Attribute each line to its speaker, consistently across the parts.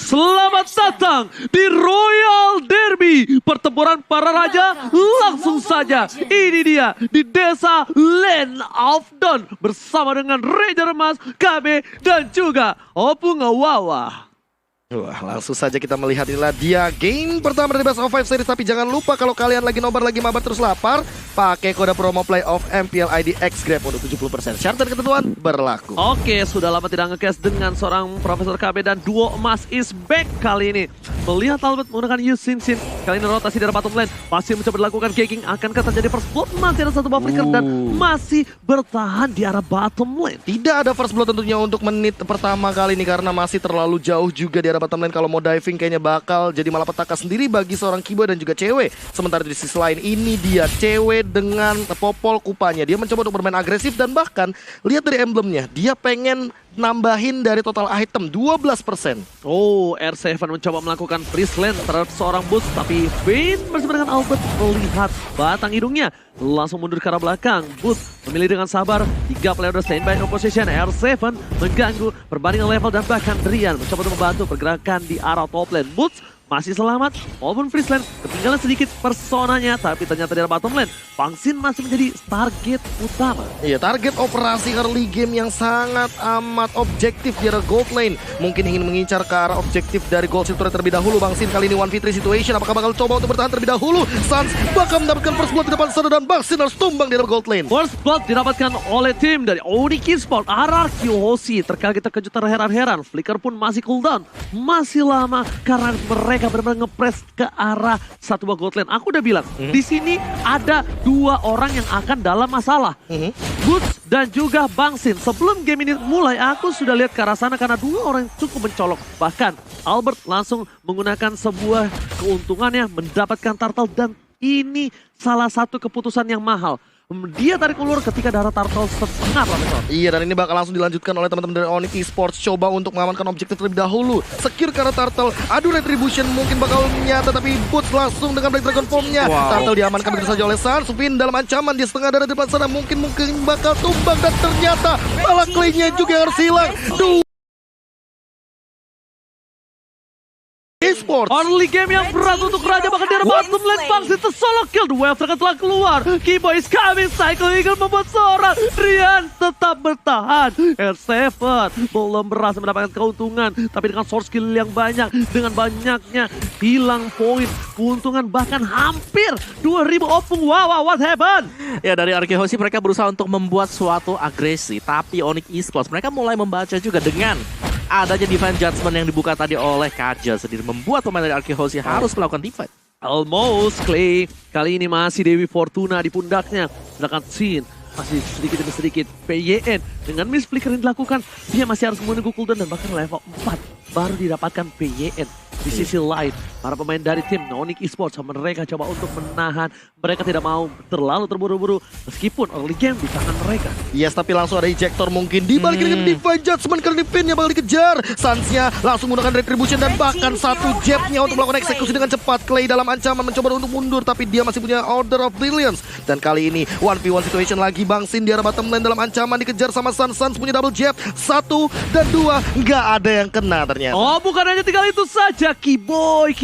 Speaker 1: Selamat datang di Royal Derby. Pertempuran para raja langsung saja. Ini dia di desa Land of Dawn. Bersama dengan Ranger Emas, KB dan juga Opung Wawa.
Speaker 2: Wah, langsung saja kita melihat inilah dia game pertama dari Best of 5 series. Tapi jangan lupa kalau kalian lagi nobar, lagi mabar terus lapar, pakai kode promo playoff MPL ID XGrab untuk 70%. Syarat dan ketentuan berlaku.
Speaker 1: Oke, sudah lama tidak nge-cast dengan seorang Profesor KB dan duo emas is back kali ini. Melihat Albert menggunakan Yu Xin Xin. Kali ini rotasi dari bottom lane. Masih mencoba dilakukan gagging. Akankah terjadi first blood? Masih ada satu buff flicker dan masih bertahan di arah bottom lane.
Speaker 2: Tidak ada first blood tentunya untuk menit pertama kali ini karena masih terlalu jauh juga di arah bottom lane. Kalau mau diving kayaknya bakal jadi malapetaka sendiri bagi seorang Kiboy dan juga cewek. Sementara di sisi lain ini dia cewek dengan popol kupanya. Dia mencoba untuk bermain agresif dan bahkan lihat dari emblemnya. Dia pengen nambahin dari total item 12%.
Speaker 1: Oh, R7 mencoba melakukan freeze lane terhadap seorang boost. Tapi Vayne bersama dengan Albert melihat batang hidungnya. Langsung mundur ke arah belakang. Boost memilih dengan sabar. 3 player udah standby in opposition. R7 mengganggu perbandingan level dan bahkan Rian mencoba untuk membantu pergerakan di arah top lane. Boost masih selamat, walaupun freeze lane ketinggalan sedikit personanya, tapi ternyata di arah bottom lane, Bang Xin masih menjadi target utama.
Speaker 2: Iya, target operasi early game yang sangat amat objektif di arah gold lane. Mungkin ingin mengincar ke arah objektif dari gold sector terlebih dahulu. Bang Xin kali ini 1v3 situation, apakah bakal coba untuk bertahan terlebih dahulu? Suns bakal mendapatkan first blood di depan sana dan Bang Xin harus tumbang di arah gold lane.
Speaker 1: First blood didapatkan oleh tim dari Onyx Esports, RRQ Hoshi. Terkaget-terkejut terheran-heran, Flicker pun masih cooldown. Masih lama karena mereka benar-benar ngepres ke arah satu buah gold lane. Aku udah bilang, di sini ada 2 orang yang akan dalam masalah. Boots dan juga Bang Xin. Sebelum game ini mulai, aku sudah lihat ke arah sana karena 2 orang yang cukup mencolok. Bahkan Albert langsung menggunakan sebuah keuntungannya mendapatkan turtle dan ini salah satu keputusan yang mahal. Dia tarik ulur ketika darah turtle setengah, Profesor.
Speaker 2: Iya, dan ini bakal langsung dilanjutkan oleh teman-teman dari Onyx Esports. Coba untuk mengamankan objektif terlebih dahulu. Secure karena turtle. Aduh, retribution mungkin bakal nyata, tapi Boots langsung dengan Black Dragon Form-nya. Turtle diamankan begitu saja oleh Suns. Supin dalam ancaman, dia setengah darah di depan sana. Mungkin bakal tumbang dan ternyata malah clay-nya juga yang harus hilang. Esports.
Speaker 1: Early game yang berat untuk Raja, bahkan dia bottom lane. Bang Xin solo kill, wave telah keluar. Kiboy is coming, Cycle Eagle membuat seorang. Rian tetap bertahan. R7 belum berhasil mendapatkan keuntungan, tapi dengan source kill yang banyak, dengan banyaknya hilang poin, keuntungan bahkan hampir 2000 Opung. Wow, what happened?
Speaker 3: Ya, dari RRQ Hoshi mereka berusaha untuk membuat suatu agresi, tapi Onyx Esports mereka mulai membaca juga dengan adanya Divine Judgment yang dibuka tadi oleh Kaja sendiri membuat pemain dari RRQ Hoshi harus melakukan defense.
Speaker 1: Almost Clay. Kali ini masih Dewi Fortuna di pundaknya. Sedangkan Xin masih sedikit demi sedikit. PYN dengan miss flicker yang dilakukan, dia masih harus menunggu cooldown dan bahkan level 4 baru didapatkan PYN. Di sisi lain, para pemain dari tim Onyx Esports mereka coba untuk menahan. Mereka tidak mau terlalu terburu-buru meskipun early game di tangan mereka.
Speaker 2: Yes, tapi langsung ada ejector mungkin dibalik dengan Divine Judgment karena Pinnya bakal dikejar. Suns-nya langsung menggunakan retribution dan bahkan satu jab-nya untuk melakukan eksekusi dengan cepat. Clay dalam ancaman mencoba untuk mundur tapi dia masih punya Order of Brilliance. Dan kali ini 1v1 situation lagi. Bang Xin di arah bottom lane dalam ancaman dikejar sama Suns. Suns punya double jab. 1 dan 2 nggak ada yang kena ternyata.
Speaker 1: Oh, bukan hanya tinggal itu saja. Kiboy.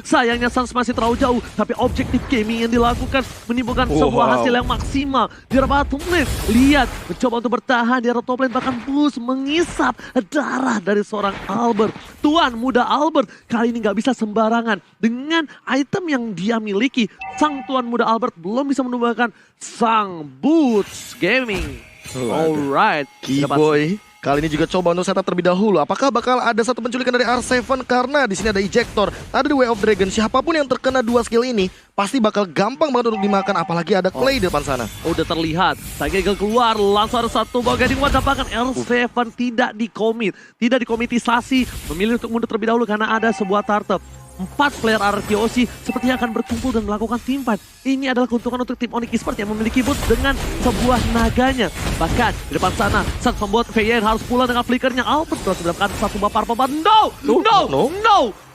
Speaker 1: Sayangnya Suns masih terlalu jauh, tapi objektif gaming yang dilakukan menimbulkan sebuah hasil yang maksimal. Di arah bottom lane, lihat, mencoba untuk bertahan di arah top lane, bahkan Boost mengisap darah dari seorang Albert. Tuan muda Albert kali ini nggak bisa sembarangan. Dengan item yang dia miliki, sang tuan muda Albert belum bisa menumbangkan sang Boots Gaming. Alright,
Speaker 2: Kiboy kali ini juga coba untuk setup terlebih dahulu. Apakah bakal ada satu penculikan dari R7 karena di sini ada ejector, ada The Way of Dragon. Siapapun yang terkena 2 skill ini pasti bakal gampang banget untuk dimakan, apalagi ada Clay di depan sana.
Speaker 1: Udah terlihat, Cycle keluar, langsung ada satu ball guiding one, bahkan R7 tidak dikomitisasi, memilih untuk mundur terlebih dahulu karena ada sebuah turtle. 4 player RRQ Hoshi sepertinya akan berkumpul dan melakukan team fight. Ini adalah keuntungan untuk tim Onyx Esports yang memiliki boost dengan sebuah naganya. Bahkan di depan sana, saat membuat VN harus pulang dengan flickernya. Albert terus mendapatkan satu bapar. No!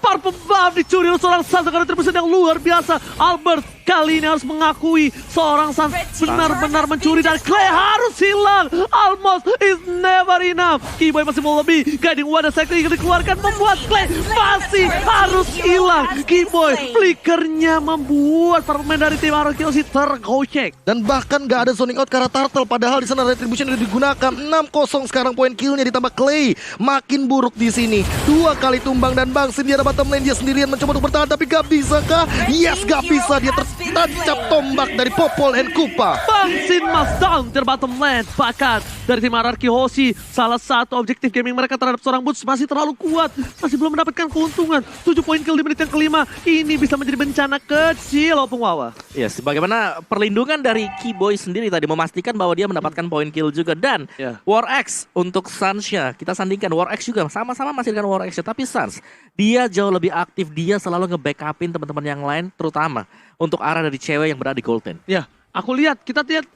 Speaker 1: Purple Buff dicuri oleh seorang Sans dengan retribution yang luar biasa. Albert kali ini harus mengakui seorang Sans benar-benar mencuri dan Clay harus hilang. Almost is never enough. Keyboy masih mau lebih. Guiding Wadah Cycle yang dikeluarkan membuat Clay masih harus hilang. Keyboy flickernya membuat permain dari tim RRQC tergocek.
Speaker 2: Dan bahkan gak ada zoning out karena Turtle. Padahal di sana retribution sudah digunakan. 6-0 sekarang poin killnya ditambah Clay. Makin buruk di sini. 2 kali tumbang dan Bangsin dia ada bottom lane. Dia sendirian mencoba untuk bertahan tapi gak bisa kah? Yes, gak bisa. Dia tertancap tombak dari Popol and Kupa.
Speaker 1: Bangsin mas down ter bottom lane. Bahkan dari tim RRQ Hoshi, salah satu objektif gaming mereka terhadap seorang Boots masih terlalu kuat. Masih belum mendapatkan keuntungan. 7 poin kill di menit yang kelima. Ini bisa menjadi bencana kecil Opung Wawa.
Speaker 3: Yes, bagaimana perlindungan dari Keyboy sendiri tadi memastikan bahwa dia mendapatkan poin kill juga. Dan War X untuk Suns-nya, kita sandingkan War X juga sama-sama masih dengan War X-nya. Tapi Suns, dia jauh lebih aktif, dia selalu nge-backupin teman-teman yang lain, terutama untuk arah dari cewek yang berada di Golden.
Speaker 1: Ya, aku lihat, kita lihat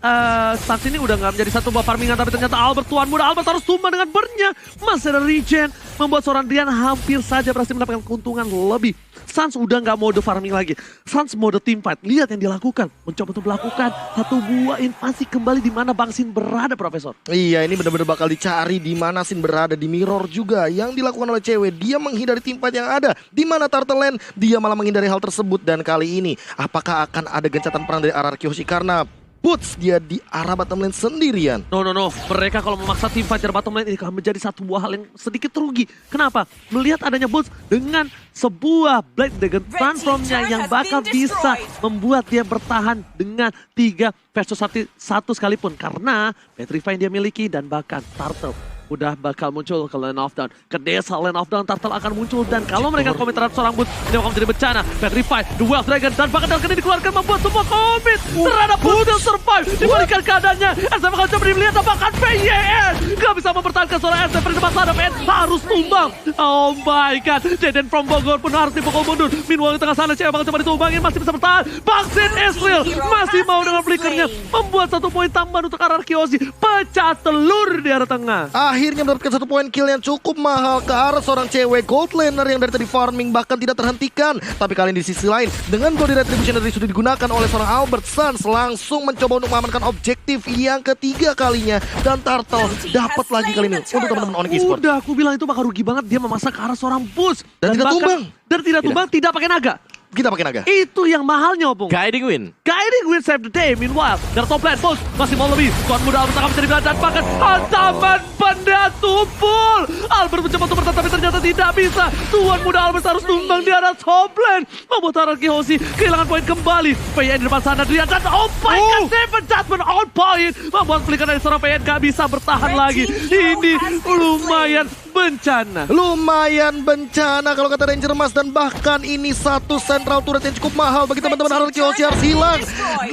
Speaker 1: Suns ini udah nggak menjadi satu buah farmingan, tapi ternyata Albert tuan muda, Albert harus tumbang dengan burn-nya. Masih ada regen, membuat seorang Rian hampir saja berhasil mendapatkan keuntungan lebih. Suns udah nggak mode farming lagi. Suns mode team fight. Lihat yang dilakukan. Mencoba untuk melakukan satu buah invasi kembali di mana Bang Sin berada, Profesor.
Speaker 2: Iya, ini benar-benar bakal dicari di mana Sin berada. Di mirror juga yang dilakukan oleh cewek. Dia menghindari tim fight yang ada. Di mana Turtle Land, dia malah menghindari hal tersebut. Dan kali ini, apakah akan ada gencatan perang dari RRQ Hoshi? Karena Boots dia di arah bottom lane sendirian.
Speaker 1: No. Mereka kalau memaksa tim fight dari bottom lane ini akan menjadi satu buah hal yang sedikit rugi. Kenapa? Melihat adanya Boots dengan sebuah Black Dragon transformnya yang bakal bisa membuat dia bertahan dengan 3 versus 1 sekalipun. Karena Petrify yang dia miliki dan bahkan Turtle udah bakal muncul ke lane of down. Ke desa lane of down Turtle akan muncul. Dan kalau mereka komit terhadap seorang Boots, ini akan menjadi bencana. Petrify, The Wealth Dragon, dan bahkan Dalkan ini dikeluarkan membuat semua komit terhadap Boots yang survive. Dibalikan keadaannya, SM akan coba melihat bahkan PYN gak bisa mempertahankan seorang SM di depan sana. PYN harus tumbang. Oh my god, Jaden from Bogor pun harus dipukul mundur. Meanwhile di tengah sana, cewek bakal coba ditumbangin, masih bisa bertahan. Bangsin Israel masih mau dengan flickernya membuat 1 poin tambahan untuk RRQ Hoshi. Pecah telur di arah tengah.
Speaker 2: Akhirnya mendapatkan 1 poin kill yang cukup mahal ke arah seorang cewek gold laner yang dari tadi farming bahkan tidak terhentikan. Tapi kali ini di sisi lain, dengan body retribution yang sudah digunakan oleh seorang Albert, Suns langsung mencoba untuk mengamankan objektif yang ketiga kalinya. Dan Turtle dapat lagi kali ini untuk teman-teman Onyx Esports.
Speaker 1: Udah aku bilang itu bakal rugi banget dia memaksa ke arah seorang Boots.
Speaker 2: Dan tidak tumbang.
Speaker 1: Dan tidak tumbang, tidak pakai naga.
Speaker 2: Kita pakai naga.
Speaker 1: Itu yang mahalnya, Opung.
Speaker 3: Guiding Win.
Speaker 1: Guiding Win save the day. Meanwhile, dari top lane, Boots masih mau lebih. Tuan muda Albert akan menjadi bilang dan bahkan hantaman benda tumpul. Albert mencoba untuk bertahan tapi ternyata tidak bisa. Tuan muda Albert harus tumbang di arah top lane. Membuat RRQ Hoshi kehilangan poin kembali. PN di depan sana, Drian dan oh my god, Seven Judgment on point. Membuat flicker dari seorang PN gak bisa bertahan lagi. Ini lumayan bencana.
Speaker 2: Lumayan bencana kalau kata Ranger Mas. Dan bahkan ini satu central turret yang cukup mahal bagi teman-teman RRQ Hoshi harus hilang.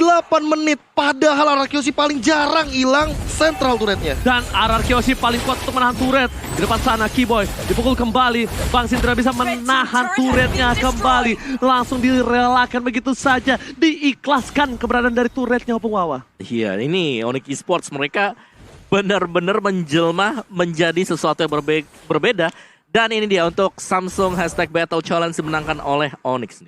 Speaker 2: 8 menit. Padahal RRQ Hoshi paling jarang hilang central turretnya.
Speaker 1: Dan RRQ Hoshi paling kuat untuk menahan turret. Di depan sana Keyboy dipukul kembali. Bang Sin tidak bisa menahan turretnya kembali. Langsung direlakan begitu saja. Diikhlaskan keberadaan dari turretnya Opung Wawa.
Speaker 3: Iya, ini Onyx Esports mereka benar-benar menjelma menjadi sesuatu yang berbeda. Dan ini dia untuk Samsung #Battle Challenge dimenangkan oleh Onyx.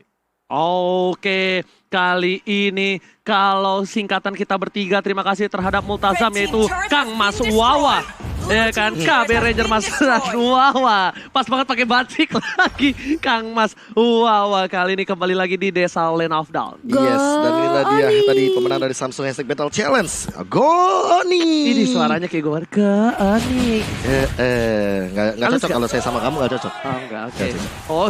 Speaker 1: Oke, kali ini kalau singkatan kita bertiga, terima kasih terhadap Multazam yaitu Kang Mas Wawa. Ya kan, KB Ranger Mas Wawa. Pas banget pakai batik lagi Kang Mas Wawa. Kali ini kembali lagi di Desa Lane of Down.
Speaker 2: Yes, dan inilah dia tadi pemenang dari Samsung #Battle Challenge. Goni.
Speaker 1: Ini suaranya kayak gue Goni.
Speaker 2: Nggak cocok kalau saya sama kamu nggak cocok.
Speaker 1: Oh enggak, oke.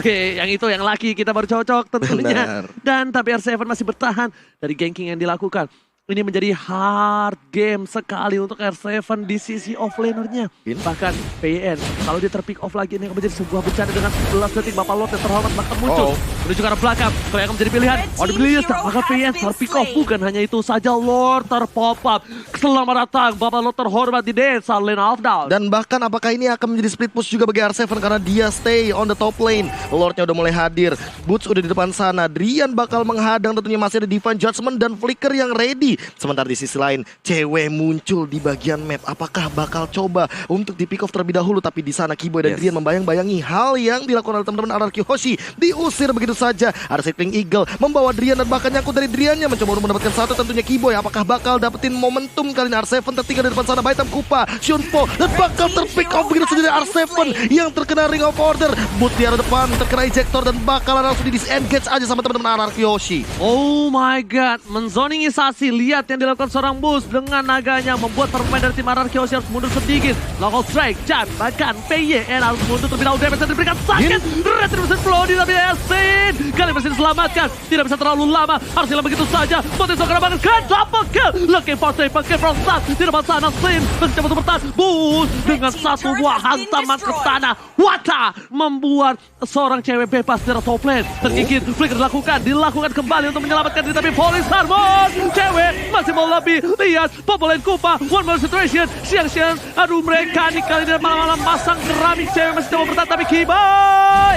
Speaker 1: Oke, yang itu yang laki kita baru cocok tentunya.
Speaker 2: Benar.
Speaker 1: Dan tapi R7 masih bertahan dari ganking yang dilakukan. Ini menjadi hard game sekali untuk R7 di sisi offlanernya. Bahkan PN, kalau dia terpick off lagi ini akan menjadi sebuah bencana dengan 11 detik Bapak Lord yang terhormat bahkan muncul. Menuju ke arah belakang, kalau yang akan menjadi pilihan. Audibilius, maka PN terpick off. Bukan hanya itu saja, Lord terpop up. Selamat datang Bapak Lord terhormat di Desa Lane of Down.
Speaker 2: Dan bahkan apakah ini akan menjadi split push juga bagi R7 karena dia stay on the top lane. Lordnya udah mulai hadir. Boots udah di depan sana. Drian bakal menghadang, tentunya masih ada Divine Judgment dan Flicker yang ready. Sementara di sisi lain, cewek muncul di bagian map. Apakah bakal coba untuk di pick off terlebih dahulu? Tapi di sana Kiboy dan Drian membayang-bayangi hal yang dilakukan oleh teman-teman RRQ Hoshi. Diusir begitu saja. Ada Cycling Eagle membawa Drian dan bahkan nyangkut dari Driannya. Mencoba untuk mendapatkan satu tentunya Kiboy. Apakah bakal dapetin momentum kali ini? R7 tertinggal di depan sana. Baitam Kupa, Shunpo, dan bakal terpick off begitu saja dari R7 yang terkena Ring of Order. Boot di arah depan terkena ejector dan bakalan langsung di disengage aja sama teman-teman RRQ Hoshi.
Speaker 1: Oh my god, menzoningisasi. Lihat yang dilakukan seorang Boost dengan naganya membuat pemain dari tim RRQ Hoshi harus mundur sedikit. Local strike, Jan, bahkan PYN harus mundur terlebih dahulu. Damage yang diberikan sakit. Retribution flow di tapi Yasin kali berhasil diselamatkan. Tidak bisa terlalu lama, harus hilang begitu saja. Potensi kena banget ke double kill. Looking for safe, pakai frostat. Di depan sana Sin mencoba untuk bertahan. Boost dengan satu buah hantaman ke tanah. Wata membuat seorang cewek bebas dari top lane. Tergigit, flicker dilakukan kembali untuk menyelamatkan diri. Tapi Police Harmon, cewek masih mau lebih. Lihat, Popolen Kupa, one more situation. Siang-siang, aduh mereka nih kali ini malam-malam pasang keramik. Cewek masih coba bertahan, tapi Kiba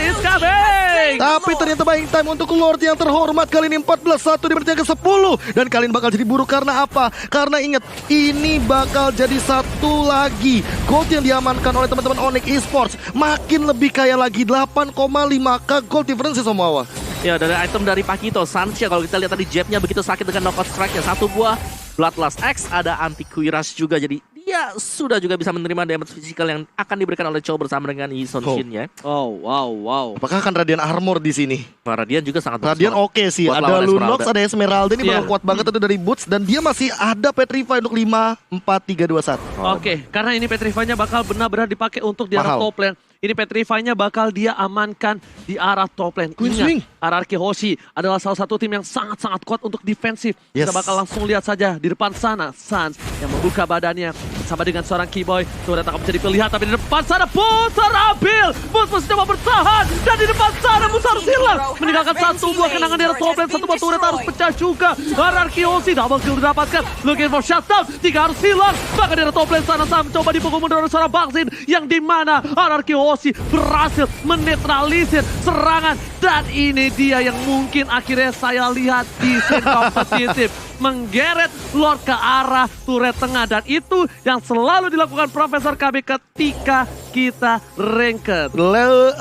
Speaker 1: is coming.
Speaker 2: Tapi ternyata buying time untuk Lord yang terhormat kali ini 14-1 di menit yang ke-10. Dan kali ini bakal jadi buruk karena apa? Karena ingat, ini bakal jadi satu lagi gold yang diamankan oleh teman-teman Onyx Esports. Makin lebih kaya lagi, 8,5k gold difference semua.
Speaker 3: Ya, dari item dari Pakito, Sancia kalau kita lihat tadi jabnya begitu sakit dengan knockout strike-nya. Satu buah Bloodlust X, ada anti-Kuiras juga. Jadi dia sudah juga bisa menerima damage physical yang akan diberikan oleh Chow bersama dengan Ison Shin ya.
Speaker 1: Oh, wow.
Speaker 2: Apakah akan Radiant Armor di sini?
Speaker 3: Radiant juga sangat
Speaker 2: Radiant oke sih.
Speaker 3: buat
Speaker 2: Ada
Speaker 3: lawan
Speaker 2: Lunox,
Speaker 3: Esmeralda.
Speaker 2: ada Esmeralda. Ini bakal kuat banget itu dari Boots. Dan dia masih ada Petrify untuk 5, 4, 3, 2, 1.
Speaker 1: Oke, karena ini Petrify-nya bakal benar-benar dipakai untuk di arah
Speaker 2: Mahal.
Speaker 1: top lane. Ini Petrify-nya bakal dia amankan di arah top lane.
Speaker 2: Queen
Speaker 1: Ingat,
Speaker 2: Swing.
Speaker 1: RRQ Hoshi adalah salah satu tim yang sangat-sangat kuat untuk defensif.
Speaker 2: Yes.
Speaker 1: Kita bakal langsung lihat saja di depan sana. Sans yang membuka badannya bersama dengan seorang Kiboy. Sudah tak menjadi pilihan, tapi di depan sana Boots terambil. Boots masih coba bertahan. Dan di depan sana Boots harus hilang. Meninggalkan satu buah kenangan di arah top lane. Satu buah turret harus pecah juga. RRQ Hoshi double kill didapatkan. Looking for shutdown. 3 harus hilang. Bahkan di arah top lane sana Sam coba dipukul mundur oleh seorang Baksin. Yang dimana RRQ Hoshi berhasil menetralisir serangan. Dan ini dia yang mungkin akhirnya saya lihat di scene kompetitif. Menggeret Lord ke arah turret tengah. Dan itu yang selalu dilakukan Profesor KB ketika kita ranked.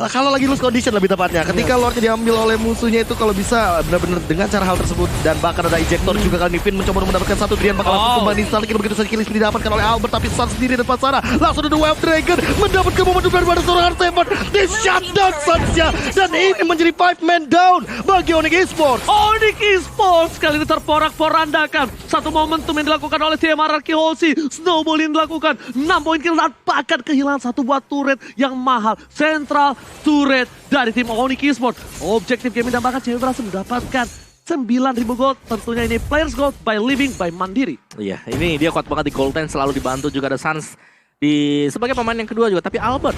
Speaker 2: Kalau lagi lose condition lebih tepatnya. Ketika Lordnya diambil oleh musuhnya itu kalau bisa benar-benar dengan cara hal tersebut. Dan bahkan ada ejector juga kali ini. Finn mencoba mendapatkan satu. Drian bakal langsung kembali installkan begitu saja. Killing didapatkan oleh Albert. Tapi Sun sendiri depan sana. Langsung ada Wave Dragon. Mendapatkan momentum daripada seorang R7. Di shutdown Sunsnya. Dan ini menjadi 5-man down bagi Onyx Esports.
Speaker 1: Onyx Esports kali ini terporak-porandakan. Satu momentum yang dilakukan oleh tim RRQ Hoshi. Snowball yang dilakukan 6 poin kill dan bahkan kehilangan satu buah turret yang mahal. Central turret dari tim Onyx Esports. Objektif gaming dan bahkan cewek berhasil mendapatkan 9.000 gold. Tentunya ini players gold by living by Mandiri.
Speaker 3: Iya, ini dia kuat banget di gold lane, selalu dibantu juga ada Sans di sebagai pemain yang kedua juga. Tapi Albert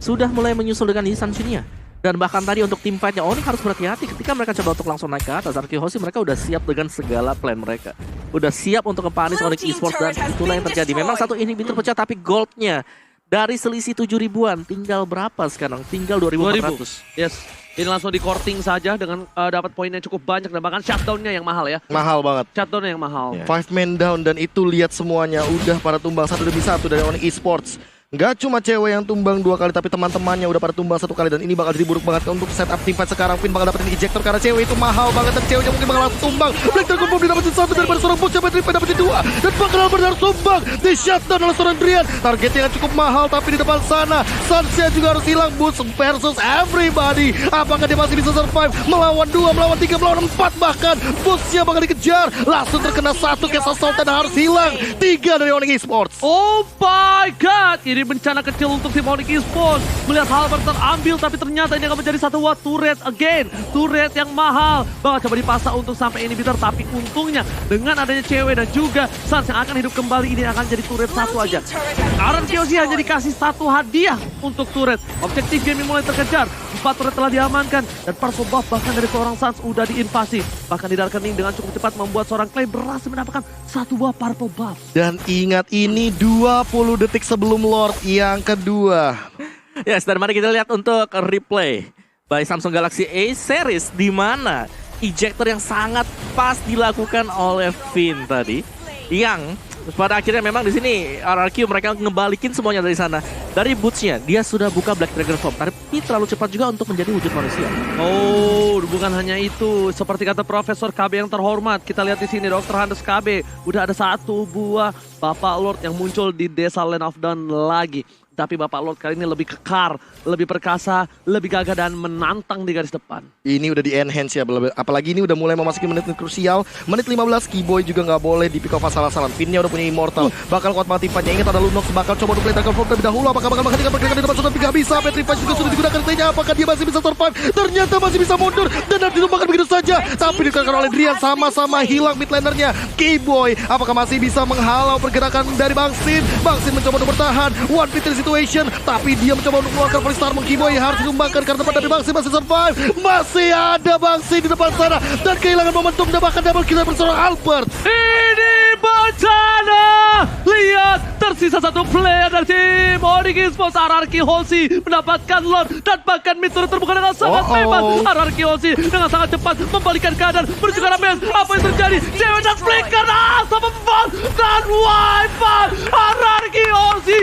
Speaker 3: sudah mulai menyusul dengan Isan Shinya. Dan bahkan tadi untuk tim fightnya Onyx harus berhati-hati ketika mereka coba untuk langsung naik ke atas. RRQ Hoshi mereka udah siap dengan segala plan mereka. Udah siap untuk ngepanis Onyx Esports dan itulah yang terjadi. Memang satu inhibitor pecah tapi goldnya dari selisih 7 ribuan tinggal berapa sekarang? Tinggal 2.400.
Speaker 1: Yes. Ini langsung di courting saja dengan dapat poinnya cukup banyak dan bahkan shutdown-nya yang mahal ya.
Speaker 2: Mahal banget.
Speaker 1: Shutdown-nya yang mahal.
Speaker 2: 5-man down dan itu lihat semuanya udah pada tumbang satu demi satu dari Onyx Esports. Nggak cuma cewek yang tumbang 2 kali, tapi teman-temannya udah pada tumbang 1 kali. Dan ini bakal jadi buruk banget untuk setup tim fight sekarang. Finn bakal dapetin ejector karena cewek itu mahal banget. Dan ceweknya mungkin bakal langsung tumbang. Black Dragon Bomb didapetin 1 daripada seorang bos. Sampai Tripa dapetin 2. Dan bakal benar tumbang. Di shutdown oleh seorang Drian. Targetnya yang cukup mahal, tapi di depan sana Sancia juga harus hilang. Boots versus everybody. Apakah dia masih bisa survive? Melawan 2, melawan 3, melawan 4 bahkan. Bootsnya bakal dikejar. Langsung terkena 1 Kesa Sultan harus hilang. 3 dari Onyx Esports.
Speaker 1: Oh my god, ini bencana kecil untuk tim Onyx Esports. Melihat Halbert terambil, tapi ternyata ini akan menjadi satu buah turret again. Turret yang mahal. Bakal coba dipasang untuk sampai inhibitor, tapi untungnya dengan adanya cewek dan juga Sans yang akan hidup kembali, ini akan jadi turret satu aja. RRQ Hoshi hanya dikasih 1 hadiah untuk turret. Objektif gaming mulai terkejar. 4 turret telah diamankan dan partial buff bahkan dari seorang Sans udah diinvasi. Bahkan di Darkening dengan cukup cepat membuat seorang Clay berhasil mendapatkan 1 buah purple buff.
Speaker 2: Dan ingat ini 20 detik sebelum Lord yang kedua.
Speaker 3: Yes, dan mari kita lihat untuk replay by Samsung Galaxy A series di mana ejector yang sangat pas dilakukan oleh Finn tadi. Yang pada akhirnya memang di sini RRQ mereka ngebalikin semuanya dari sana. Dari bootsnya dia sudah buka Black Dragon Form, tapi terlalu cepat juga untuk menjadi wujud manusia.
Speaker 1: Oh, bukan hanya itu. Seperti kata Profesor KB yang terhormat, kita lihat di sini Dr. Handes KB udah ada satu buah Bapak Lord yang muncul di desa Land of Dawn lagi. Tapi Bapak Lord kali ini lebih kekar, lebih perkasa, lebih gagah dan menantang di garis depan.
Speaker 2: Ini udah di enhance ya, apalagi ini udah mulai memasuki menit krusial. Menit 15, Keyboy juga nggak boleh di pick off asal-asalan. Pinnya udah punya Immortal, bakal kuat mati Fannya. Ingat ada Lunox, bakal coba untuk play Dragon Form terlebih dahulu. Apakah bakal pergerakan di depan sudah tidak bisa. Petrify juga sudah digunakan T-nya. Apakah dia masih bisa survive? Ternyata masih bisa mundur dan harus ditumbangkan begitu saja. Tapi dikatakan oleh Drian sama-sama hilang mid lanernya. Keyboy, apakah masih bisa menghalau pergerakan dari Bang Sin? Bang Sin mencoba untuk bertahan, one victory situation, tapi dia mencoba untuk mengeluarkan Volley Star. Keyboy harus ditumbangkan karena teman dari Bang Sin masih survive. Masih ada Bang Sin di depan sana dan kehilangan momentum dan bahkan double kill dari seorang Albert.
Speaker 1: Ini bencana! Lihat, tersisa satu player dari tim Onyx Esports. RRQ Hoshi mendapatkan Lord dan bahkan mid turret terbuka dengan sangat bebas. RRQ Hoshi dengan sangat cepat membalikan keadaan menuju ke arah base. Apa yang terjadi? Cewek dan flicker sama ball dan wipe RRQ Hoshi